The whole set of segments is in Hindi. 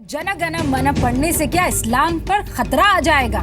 जन गण मन पढ़ने से क्या इस्लाम पर खतरा आ जाएगा?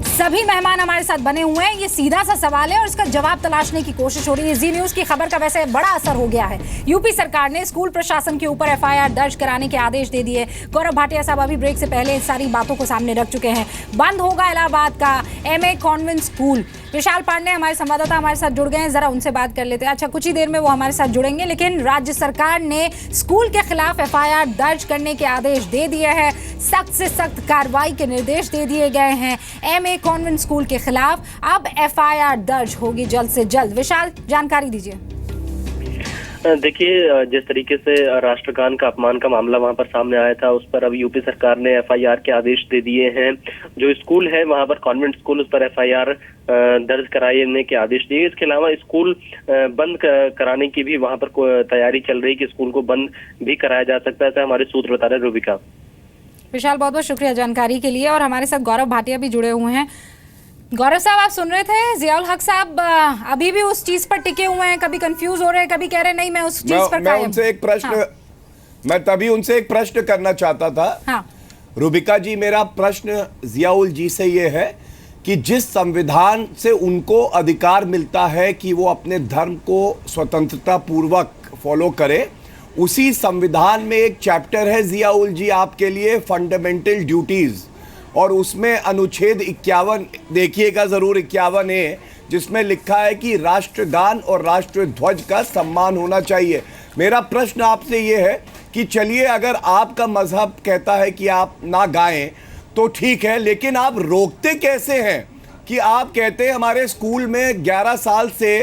सभी मेहमान हमारे साथ बने हुए हैं। ये सीधा सा सवाल है और इसका जवाब तलाशने की कोशिश हो रही है। जी न्यूज की खबर का वैसे बड़ा असर हो गया है। यूपी सरकार ने स्कूल प्रशासन के ऊपर एफआईआर दर्ज कराने के आदेश दे दिए। गौरव भाटिया साहब अभी ब्रेक से पहले इन सारी बातों को सामने रख चुके हैं। बंद होगा इलाहाबाद का एमए कॉन्वेंट स्कूल। विशाल पांडे हमारे संवाददाता हमारे साथ जुड़ गए हैं, जरा उनसे बात कर लेते हैं। अच्छा, कुछ ही देर में वो हमारे साथ जुड़ेंगे, लेकिन राज्य सरकार ने स्कूल के खिलाफ एफआईआर दर्ज करने के आदेश दे दिए हैं। सख्त से सख्त कार्रवाई के निर्देश दे दिए गए हैं एमए कॉन्वेंट स्कूल के खिलाफ। अब एफआईआर दर्ज होगी जल्द से जल्द। विशाल, जानकारी दीजिए। देखिए, जिस तरीके से राष्ट्रगान का अपमान का मामला वहां पर सामने आया था, उस पर अब यूपी सरकार ने एफआईआर के आदेश दे दिए हैं। जो स्कूल है वहां पर कॉन्वेंट स्कूल, उस पर एफआईआर दर्ज कराने के आदेश दिए। इसके अलावा स्कूल बंद कराने की भी वहां पर तैयारी चल रही है कि स्कूल को बंद भी कराया जा सकता है, ऐसा हमारे सूत्र बता रहे हैं। रूबिका। विशाल, बहुत बहुत शुक्रिया जानकारी के लिए। और हमारे साथ गौरव भाटिया भी जुड़े हुए हैं। गौरव साहब, आप सुन रहे थे जियाउल हक साहब अभी भी उस चीज पर टिके हुए हैं, कभी कंफ्यूज हो रहे हैं, कभी कह रहे नहीं मैं उस चीज पर मैं उनसे एक प्रश्न मैं तभी उनसे एक प्रश्न करना चाहता था। हाँ। रूबिका जी, मेरा प्रश्न जियाउल जी से ये है कि जिस संविधान से उनको अधिकार मिलता है कि वो अपने धर्म को स्वतंत्रता पूर्वक फॉलो करे, उसी संविधान में एक चैप्टर है जियाउल जी आपके लिए, फंडामेंटल ड्यूटीज, और उसमें अनुच्छेद 51 देखिएगा जरूर, 51 है, जिसमें लिखा है कि राष्ट्रगान और राष्ट्र ध्वज का सम्मान होना चाहिए। मेरा प्रश्न आपसे ये है कि चलिए, अगर आपका मजहब कहता है कि आप ना गाएं तो ठीक है, लेकिन आप रोकते कैसे हैं कि आप कहते हैं हमारे स्कूल में 11 साल से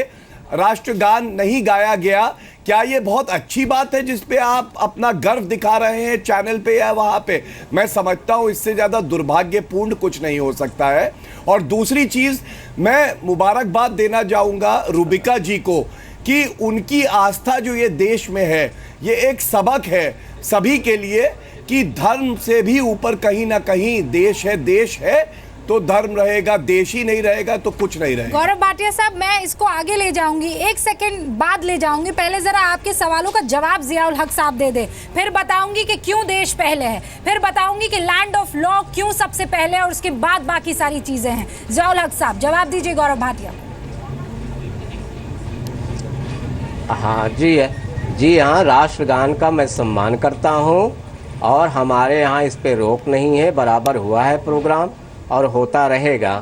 राष्ट्रगान नहीं गाया गया? क्या ये बहुत अच्छी बात है जिस पे आप अपना गर्व दिखा रहे हैं चैनल पे या वहाँ पे? मैं समझता हूँ इससे ज़्यादा दुर्भाग्यपूर्ण कुछ नहीं हो सकता है। और दूसरी चीज़, मैं मुबारकबाद देना चाहूँगा रूबिका जी को कि उनकी आस्था जो ये देश में है, ये एक सबक है सभी के लिए कि धर्म से भी ऊपर कहीं ना कहीं देश है। देश है तो धर्म रहेगा, देश ही नहीं रहेगा तो कुछ नहीं रहेगा। गौरव भाटिया साहब, मैं इसको आगे ले जाऊंगी, एक सेकंड बाद ले जाऊंगी। पहले जरा आपके सवालों का जवाब जियाउल हक साहब दे दे, फिर बताऊंगी कि क्यों देश पहले है, फिर बताऊंगी कि लैंड ऑफ लॉ क्यों सबसे पहले है, और उसके बाद बाकी सारी चीजें हैं। जियाउल हक साहब, जवाब दीजिए गौरव भाटिया। हाँ जी हाँ, राष्ट्रगान का मैं सम्मान करता हूँ और हमारे यहाँ इस पे रोक नहीं है। बराबर हुआ है प्रोग्राम और होता रहेगा।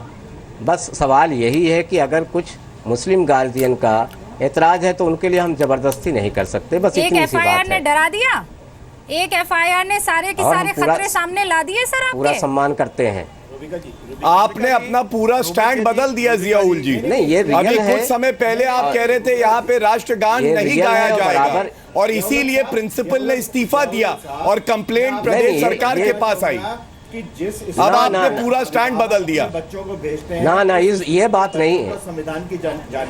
बस सवाल यही है कि अगर कुछ मुस्लिम गार्जियन का एतराज है तो उनके लिए हम जबरदस्ती नहीं कर सकते। बस एक इतनी सी बात है। एफआईआर ने डरा दिया, एक एफआईआर ने सारे के सारे खतरे सामने ला दिए। सर, आपके पूरा सम्मान करते हैं। आपने अपना पूरा स्टैंड बदल दिया जियाउल जी। नहीं, ये रियल अभी है। कुछ समय पहले आप कह रहे थे यहाँ पे राष्ट्रगान नहीं गाया जाएगा और इसीलिए प्रिंसिपल ने इस्तीफा दिया और कंप्लेंट प्रदेश सरकार के पास आई। अब आपने पूरा स्टैंड बदल दिया। बच्चों को भेजते हैं ना ये बात नहीं है। संविधान की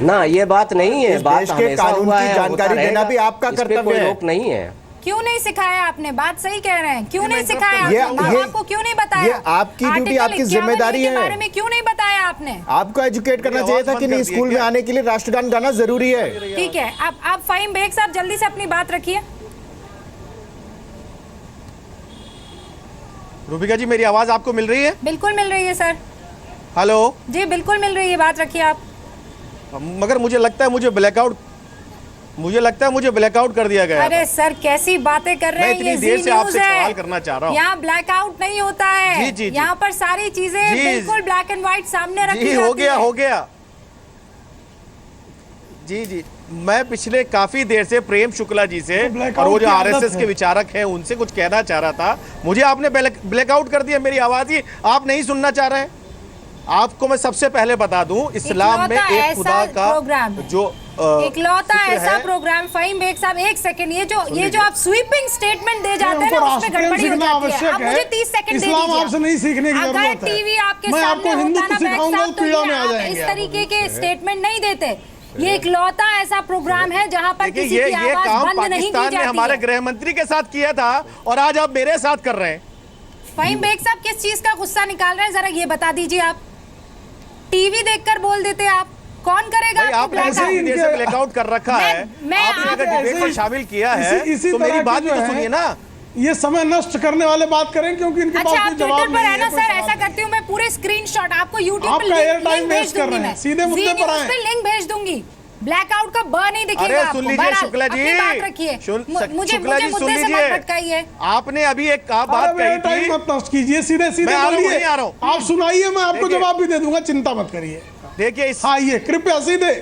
ना, ये बात नहीं है। बात हमेशा कानून की जानकारी देना भी आपका कर्तव्य है। रोक नहीं है। क्यों नहीं सिखाया आपने? बात सही कह रहे हैं, क्यों नहीं सिखाया? आपको क्यों नहीं बताया? ये आपकी ड्यूटी, आपकी जिम्मेदारी है। बारे में क्यों नहीं बताया आपने? आपको एजुकेट करना चाहिए था कि नहीं, स्कूल में आने के लिए राष्ट्रगान गाना जरूरी है। ठीक है, अब आप फाहिम बेग साहब जल्दी से अपनी बात रखिए। रूबिका जी, मेरी आवाज आपको मिल रही है? बिल्कुल मिल रही है सर। हेलो जी, बिल्कुल मिल रही है, बात रखिए आप। मगर मुझे लगता है मुझे ब्लैकआउट कर दिया गया। अरे सर, कैसी बातें कर रहे हैं? इतनी देर से आपसे सवाल करना चाह रहा हूँ। यहाँ ब्लैकआउट नहीं होता है। जी। यहाँ पर सारी चीजें बिल्कुल ब्लैक एंड व्हाइट सामने रखी जाती है। हो गया। जी, मैं पिछले काफी देर से प्रेम शुक्ला जी से और वो जो आरएसएस के विचारक हैं उनसे कुछ कहना चाह रहा था। मुझे आपने ब्लैकआउट कर दिया, मेरी आवाज ही आप नहीं सुनना चाह रहे हैं। आपको मैं सबसे पहले बता दूं, इस्लाम में एक खुदा का जो इकलौता ऐसा प्रोग्राम। फाहिम बेग साहब, एक सेकंड, ये जो आप स्वीपिंग स्टेटमेंट दे जाते हैं ना, उसमें गड़बड़ी हो जाती है। आप मुझे 30 सेकंड दे दीजिए। आपसे नहीं सीखने की जरूरत है। अगर टीवी आपके सामने होता ना बेग साहब, तो आप इस तरीके के स्टेटमेंट नहीं देते। ये इकलौता ऐसा प्रोग्राम है जहां पर किसी की आवाज बंद नहीं की जाती है। हमारे गृह मंत्री के साथ किया था और आज आप मेरे साथ कर रहे हैं। फाहिम बेग साहब, किस चीज का गुस्सा निकाल रहे हैं, जरा ये बता दीजिए। आप टीवी देखकर बोल देते आप, कौन करेगा? आप ऐसे ही ब्लैकआउट कर रखा है। आपने अगर डिबेट में शामिल किया है तो मेरी बात भी तो सुनिए ना। ये समय नष्ट करने वाले बात करें, क्योंकि इनके अच्छा, पास आप कोई जवाब ट्विटर पर नहीं है ना कोई सर, सवाल ऐसा नहीं। करती हूँ मैं, पूरे स्क्रीनशॉट आपको यूट्यूब आपका पर एयर टाइम लिंक भेज वेस्ट कर दूंगी रहे हैं, मैं, सीधे मुद्दे जी पर न्यूज़ आए। पे लिंक भेज दूंगी, ब्लैकआउट का ब नहीं दिखेगा अरे आपको। सुन लीजिए बहरहाल, शुक्ला जी, अपनी बात रखिए, मुझे शुक्ला जी मुद्दे सुन से मत लीजिए, भटकाइए। आपने अभी एक बात अरे कही टाइम थी, मत नष्ट कीजिए, सीधे सीधे मैं आ रहा हूं, बोलिए। नहीं आ रहा हूं। आप सुनाइए, मैं आपको देखिए। जवाब भी दे दूंगा, चिंता मत करिए। देखिए इस आइए कृपया सीधे।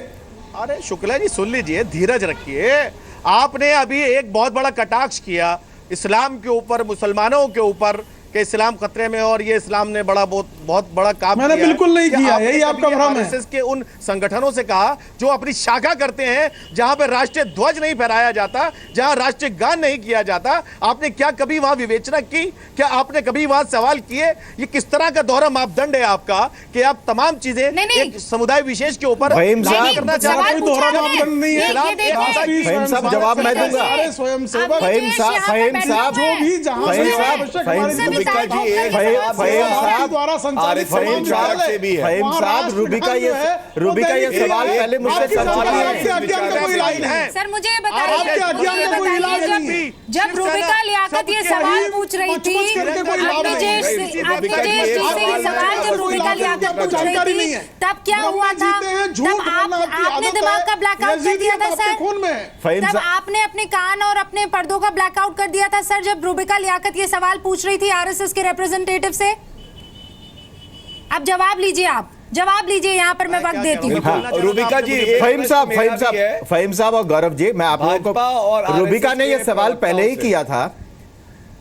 अरे शुक्ला जी सुन लीजिए, धीरज रखिए। आपने अभी एक बहुत बड़ा कटाक्ष किया इस्लाम के ऊपर, मुसलमानों के ऊपर, कि इस्लाम खतरे में और ये इस्लाम ने बहुत बड़ा काम मैंने किया है। बिल्कुल नहीं क्या किया, आपने यही कभी आपका भ्रम है। RSS के उन संगठनों से कहा जो अपनी शाखा करते हैं, जहां पे राष्ट्रीय ध्वज नहीं फहराया जाता, जहां राष्ट्रीय गान नहीं किया जाता, आपने क्या कभी वहां विवेचना की? क्या आपने कभी वहां सवाल किए? ये किस तरह का दोहरा मापदंड है आपका कि आप तमाम चीजें नहीं। एक समुदाय विशेष के ऊपर फहीम साहब, लागू करना चाहते सवाल हैं? कोई दोहरा पूछा मैंने। मापदंड नहीं है। ये देखिए, राष्ट्रीय फहीम साहब, स्वयं जवाब मैं सेवक, दूंगा। सारे स्वयं सेवक, फहीम साहब, फहीम साहब, जो भी जहां फहीम से साहब, आवश्यक फहीम हमारी साहब, रूबिका जी, एक फहीम साहब द्वारा संचालित फहीम तमाम साहब विद्यालय, से भी है। फहीम वहाँ साहब, राष्ट्रगान रूबिका जो है, वो ये दैनिक सवाल है। पहले मुझसे आपकी सवाल सरकार नहीं आपके है। अज्ञान का कोई इलाज नहीं है। सर मुझे ये आपके बताइए, अज्ञान का कोई इलाज जब नहीं है। जब रूबिका लियाकत ये सवाल पूछ रही थी, मच-मच करके कोई लाभ नहीं है। अग्निजेश जी से ये सवाल जब रूबिका लियाकत पूछ रही थी, तब क्या हुआ था? तब आपने दिमाग का ब्लैकआउट कर दिया था सर। खून में फहीम तब साहब, आपने अपने कान और अपने पर्दों का ब्लैकआउट कर दिया था सर, जब रूबिका लियाकत ये सवाल पूछ रही थी आरएसएस के रिप्रेजेंटेटिव से। अब जवाब लीजिए, आप जवाब लीजिए, यहाँ पर मैं वक्त देती हूँ। हाँ, रूबिका जी, एक फहीम साहब, प्रश्न मेरा भी है। फहीम साहब और गौरव जी, मैं आप लोगों भाजपा और को, रूबिका ने RSS ये के सवाल पहले ही प्रवक्ताओं से। किया था।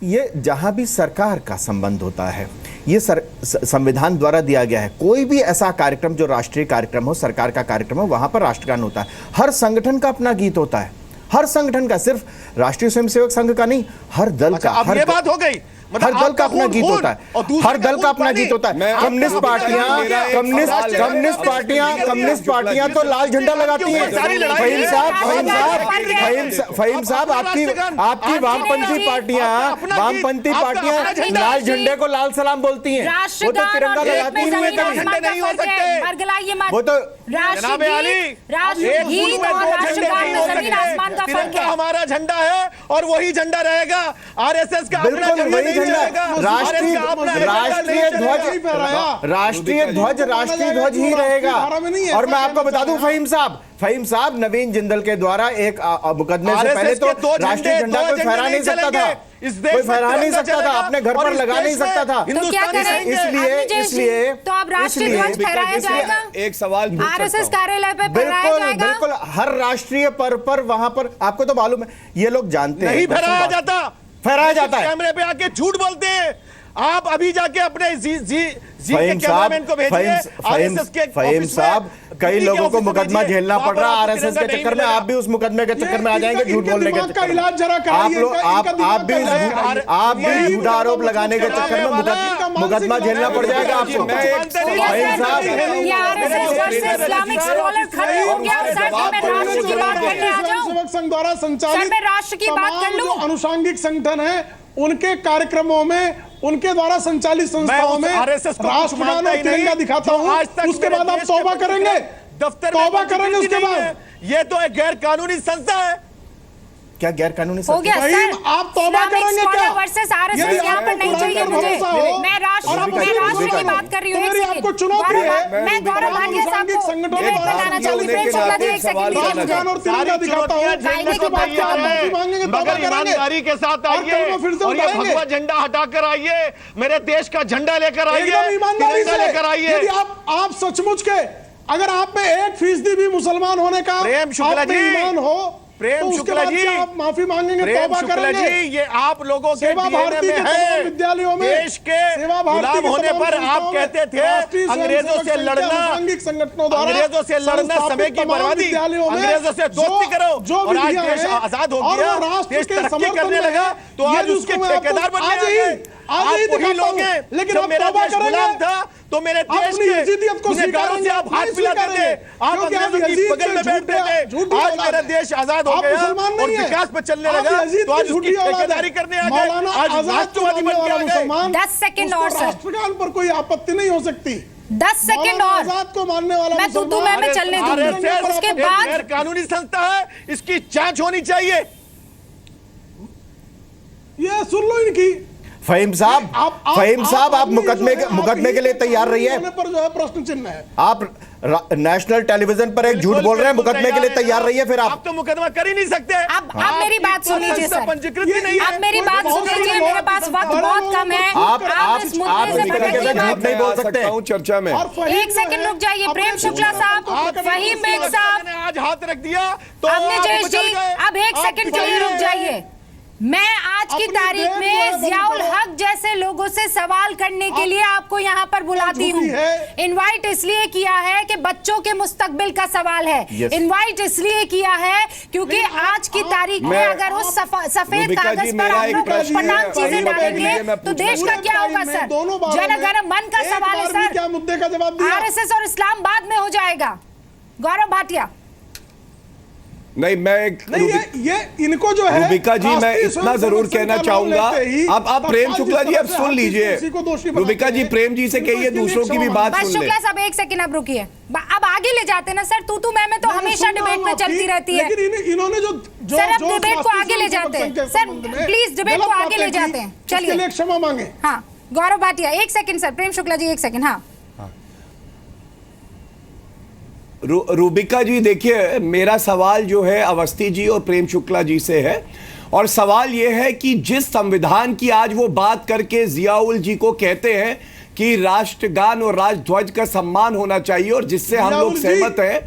ये जहां भी सरकार का संबंध होता है, ये संविधान द्वारा दिया गया है, कोई भी ऐसा कार्यक्रम जो राष्ट्रीय कार्यक्रम हो, सरकार का कार्यक्रम हो, वहां पर राष्ट्रगान होता है। हर संगठन का अपना गीत होता है, हर संगठन का, सिर्फ राष्ट्रीय स्वयंसेवक संघ का नहीं, हर दल का। अब ये बात हो गई, हर दल का अपना गीत होता है, हर दल का अपना गीत होता है। कम्युनिस्ट पार्टियां तो लाल झंडा लगाती हैं। फहीम साहब, आपकी वामपंथी पार्टियां लाल झंडे को लाल सलाम बोलती हैं, वो तो तिरंगा लगाती ही नहीं है कभी। वो तो तिरंगा हमारा झंडा है और वही झंडा रहेगा। आरएसएस का अपना बिल्कुल झंडा वही नहीं झंडा, रहेगा। राष्ट्रीय ध्वज ही रहेगा। और मैं आपको बता दूं फहीम साहब, नवीन जिंदल के द्वारा एक मुकदमे से पहले तो राष्ट्रीय झंडा कोई फहरा नहीं सकता था, कोई फहरा नहीं सकता था, अपने घर पर लगा नहीं सकता था। तो क्या करें? इसलिए तो अब राष्ट्रीय ध्वज फहराया जाएगा, एक सवाल आरएसएस कार्यालय पे फहराया जाएगा। बिल्कुल हर राष्ट्रीय पर्व पर वहां पर, आपको तो मालूम है, ये लोग जानते हैं, नहीं फहराया जाता, फहराया जाता है। कैमरे पे आके झूठ बोलते हैं। आप अभी जाके अपने जी के फहीम कैमरामैन को भेजिए। आरएसएस के फहीम साहब, कई लोगों को मुकदमा झेलना पड़ रहा है आरएसएस के चक्कर में, आप भी उस मुकदमे के चक्कर में आ जाएंगे झूठ बोलने के चक्कर में। आप भी झूठा आरोप लगाने के चक्कर में मुकदमा झेलना पड़ जाएगा आपको। फहीम साहब, ये आरएसएस वर्सेस इस्लामिक स्कॉलर खड़े हो गया, सर मैं राष्ट्र की बात करने आ जाऊं। सेवक संघ द्वारा संचालित सर, मैं राष्ट्र की बात कर लूं। जो अनुषांगिक संगठन है, उनके कार्यक्रमों में, उनके द्वारा संचालित संस्थाओं में राष्ट्रगान और तिरंगा दिखाता हूं, उसके बाद आप तौबा करेंगे, तौबा करेंगे उसके बाद। ये तो एक गैर कानूनी संस्था है। क्या गैर कानूनी हो गया सर? आप तौबा करेंगे क्या? वर्सेस आरएसएस यहाँ पर नहीं चाहिए मुझे। मैं राष्ट्र की बात कर रही हूँ। आपको चुनौती है, मैं गौरव भाटिया साहब को निवेदन करना चाहूंगी। प्रेम शुक्ला जी, एक सेकंड दीजिए मुझे। और तिरंगा दिखाता हूं, की बात कर रहे हैं। मांगेंगे, तौबा मगर करेंगे ईमानदारी के साथ आइए फिर से और ये उठाएंगे। भगवा झंडा हटाकर आइए, मेरे देश का झंडा लेकर आइए, एकदम ईमानदारी तिरंगा लेकर से। आइए। यदि आप सचमुच के, अगर आप में 1% भी मुसलमान होने का प्रेम शुक्ला आप में जी, ईमान हो, प्रेम तो उसके शुक्ला बाद जी, क्या आप माफी मांगेंगे, प्रेम तौबा शुक्ला करेंगे? जी, ये आप लोगों के सेवा डीएनए भारती में के है। तमाम विद्यालयों में, देश के सेवा भारती गुलाम के होने तमाम पर आप संस्थाओं में, कहते थे राष्ट्रीय अंग्रेजों से स्वयंसेवक लड़ना, सांघिक संगठनों द्वारा अंग्रेजों से लड़ना संस्थापित समय की तमाम बर्बादी, विद्यालयों में अंग्रेजों से दोस्ती करो और आज विधियां देश हैं, आजाद हो और गया, वो राष्ट्र देश के तरक्की समर्थन करने में लगा, है, तो ये आज जिसको उसके मैं आपको ठेकेदार बनने आज ही लगे। आप वही दिखाता लोग हूं, हैं लेकिन जो आप मेरा तौबा देश गुलाम करेंगे? था, तो मेरे आप देश अपनी यजीदियत को के गुनहगारों से आप हाथ नहीं मिलाते थे, स्वीकारेंगे, आप क्योंकि आप अंग्रेजों की यजीद बगल में के बैठते थे। झूठे आज औलाद मेरा हैं। देश आजाद हो आप गया मुसलमान और नहीं हैं। विकास पे चलने आप लगा, यजीद तो की आज उसकी झूठी औलाद ठेकेदारी हैं। करने आ गए, मौलाना आज आजाद को राष्ट्रवादी मानने बन के वाला आ गए। मुसलमान, 10 सेकंड उसको और सर। राष्ट्रगान पर कोई आपत्ति नहीं हो सकती। 10 सेकंड और आजाद को मानने वाला मैं तू मैं चलने दूंगी। उसके बाद गैर कानूनी संस्था है, इसकी जांच होनी चाहिए। ये सुन लो इनकी। फहीम साहब, आप मुकदमे के लिए तैयार रहिए। पर जो है प्रश्न चिन्ह है। आप नेशनल टेलीविजन पर एक झूठ बोल रहे हैं, मुकदमे के लिए तैयार रहिए। फिर आप तो मुकदमा कर ही नहीं सकते। अब मेरी बात सुन लीजिए सर, पंजीकृत ही नहीं है। अब मेरी बात सुन लीजिए, मेरे पास वक्त बहुत कम है। आप इस मुद्दे से झूठ नहीं बोल सकते। चर्चा में एक सेकंड रुक जाइए। प्रेम शुक्ला साहब, फहीम बेग साहब, आज हाथ रख दिया तो अवनीश जी, अब एक सेकंड के लिए रुक जाइए। मैं आज की तारीख में जियाउल हक जैसे लोगों से सवाल करने के लिए आपको यहाँ पर बुलाती हूँ। इनवाइट इसलिए किया है कि बच्चों के मुस्तकबिल का सवाल है। इनवाइट इसलिए किया है क्योंकि आज की तारीख में अगर उस सफेद कागज पर आप लोग पटांग चीजें डालेंगे तो देश का क्या होगा सर? जन गण मन का सवाल है सर। क्या मुद्दे का जवाब दिया? आरएसएस और इस्लाम बाद में हो जाएगा। गौरव भाटिया। नहीं, मैं ये इनको जो है रूबिका जी, मैं इतना जरूर कहना चाहूंगा। अब आप प्रेम शुक्ला जी, अब सुन लीजिए। रूबिका जी, प्रेम जी से कहिए दूसरों की भी बात सुन ले। शुक्ला साहब एक सेकंड अब रुकिए। अब आगे ले जाते ना सर, तू मैं तो हमेशा डिबेट में चलती रहती है। लेकिन इन्होंने जो सर अब डिबेट को आगे ले जाते हैं सर, प्लीज डिबेट को आगे ले जाते हैं। चलिए क्षमा मांगे। हाँ गौरव भाटिया एक सेकंड सर। प्रेम शुक्ला जी एक सेकंड। हाँ रूबिका जी, देखिए मेरा सवाल जो है अवस्थी जी और प्रेम शुक्ला जी से है, और सवाल यह है कि जिस संविधान की आज वो बात करके जियाउल जी को कहते हैं कि राष्ट्रगान और राष्ट्रध्वज का सम्मान होना चाहिए, और जिससे हम लोग सहमत हैं,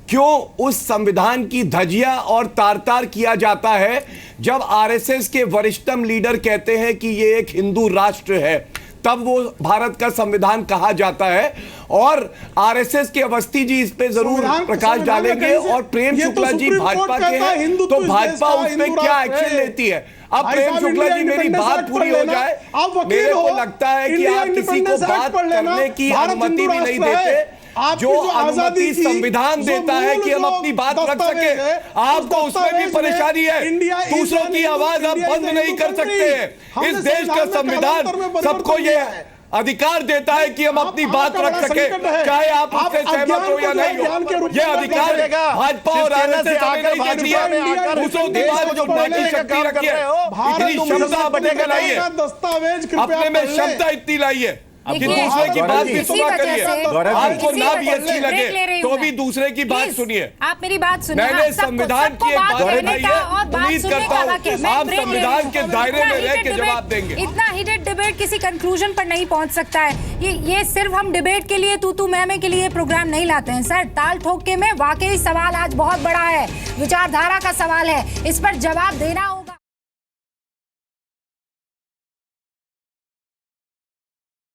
क्यों उस संविधान की धजिया और तार-तार किया जाता है जब आरएसएस के वरिष्ठतम लीडर कहते हैं कि ये एक हिंदू राष्ट्र है, तब वो भारत का संविधान कहा जाता है। और आरएसएस के अवस्थी जी इस पे जरूर प्रकाश डालेंगे, और प्रेम शुक्ला जी भाजपा के हैं तो भाजपा उस पे क्या एक्शन लेती है। अब प्रेम शुक्ला जी, मेरी बात पूरी हो जाए। मेरे को लगता है कि आप किसी को बात करने की अनुमति भी नहीं देते। जो अनुमति संविधान देता है कि हम अपनी बात रख सके, आपको उसमें भी परेशानी है। दूसरों की आवाज आप बंद नहीं कर सकते। इस देश का संविधान सबको ये अधिकार देता है कि हम अपनी बात रख सके, चाहे आप उससे सहमत हो या नहीं हो। ये अधिकार भाजपा और आरएसएस नहीं देती है। दूसरों की बात जो बाकी शक्ति रखी है, इतनी क्षमता अपने में लाइए, अपने में क्षमता इतनी लाइए कि दूसरे की बात भी सुना करिए। आपको ना भी अच्छी लगे तो भी दूसरे की बात सुनिए। आप मेरी बात सुनिए। मैंने संविधान की एक बात बताई है, उम्मीद करता हूँ आप संविधान के दायरे में रह के जवाब देंगे। इतना हीटेड डिबेट किसी कंक्लूजन पर नहीं पहुंच सकता है। ये सिर्फ हम डिबेट के लिए तू मैं के लिए प्रोग्राम नहीं लाते हैं सर। ताल ठोक के में वाकई सवाल आज बहुत बड़ा है, विचारधारा का सवाल है, इस पर जवाब देना